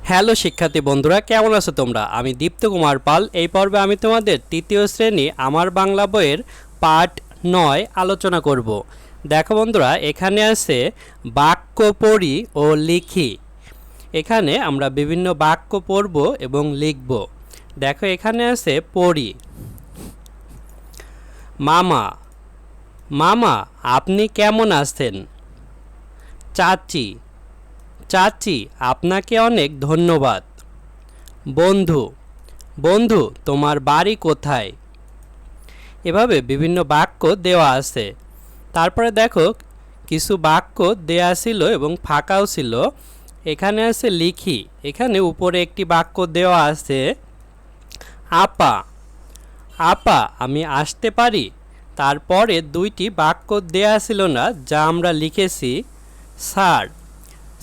Hello শিক্ষার্থী বন্ধুরা, কেমন আছো তোমরা? আমি দীপ্ত কুমার পাল। এই পর্বে আমি তোমাদের তৃতীয় শ্রেণী আমার বাংলা বইয়ের পাঠ 9 আলোচনা করব। দেখো বন্ধুরা, এখানে আছে বাক্য পড়ি ও লিখি। এখানে আমরা বিভিন্ন বাক্য পড়ব এবং লিখব। দেখো এখানে আছে পড়ি। মামা, মামা আপনি কেমন আছেন? চাচি, চাচি আপনাকে অনেক ধন্যবাদ। বন্ধু, বন্ধু তোমার বাড়ি কোথায়? এভাবে বিভিন্ন বাক্য দেওয়া আছে। তারপরে দেখো কিছু বাক্য দেয়া ছিল এবং ফাঁকাও ছিল। এখানে আছে লিখি। এখানে উপরে একটি বাক্য দেওয়া আছে আপা, আপা আমি আসতে পারি। তারপরে দুইটি বাক্য দেয়া ছিল না, যা আমরা লিখেছি স্যার,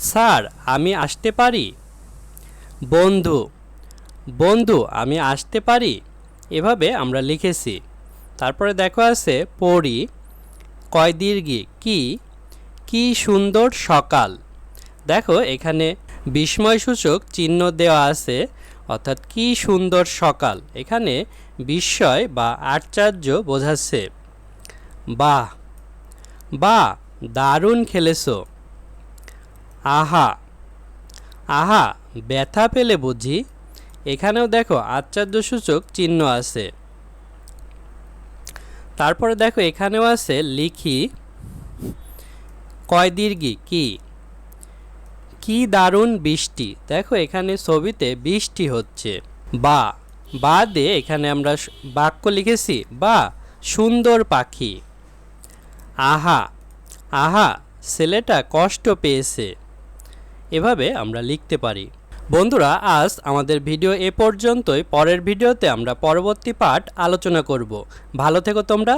স্যার আমি আসতে পারি। বন্ধু, বন্ধু আমি আসতে পারি। এভাবে আমরা লিখেছি। তারপরে দেখো আছে পড়ি কয় দীর্ঘি কি, কি সুন্দর সকাল। দেখো এখানে বিস্ময়সূচক চিহ্ন দেওয়া আছে, অর্থাৎ কি সুন্দর সকাল এখানে বিস্ময় বা আশ্চর্য বোঝাচ্ছে। বাহ, বাহ দারুণ খেলেছো। আহা, আহা ব্যথা পেলে বুঝি। এখানেও দেখো আশ্চর্যসূচক চিহ্ন আছে। তারপরে দেখো এখানেও আছে লিখি কয় দীর্ঘি কি, কি দারুণ বৃষ্টি। দেখো এখানে ছবিতে বৃষ্টি হচ্ছে। বা, বা দিয়ে এখানে আমরা বাক্য লিখেছি বা সুন্দর পাখি। আহা, আহা ছেলেটা কষ্ট পেয়েছে। এভাবে আমরা লিখতে পারি। বন্ধুরা আজ আমাদের ভিডিও এ পর্যন্তই। পরের ভিডিওতে আমরা পরবর্তী পাঠ আলোচনা করব। ভালো থেকো তোমরা।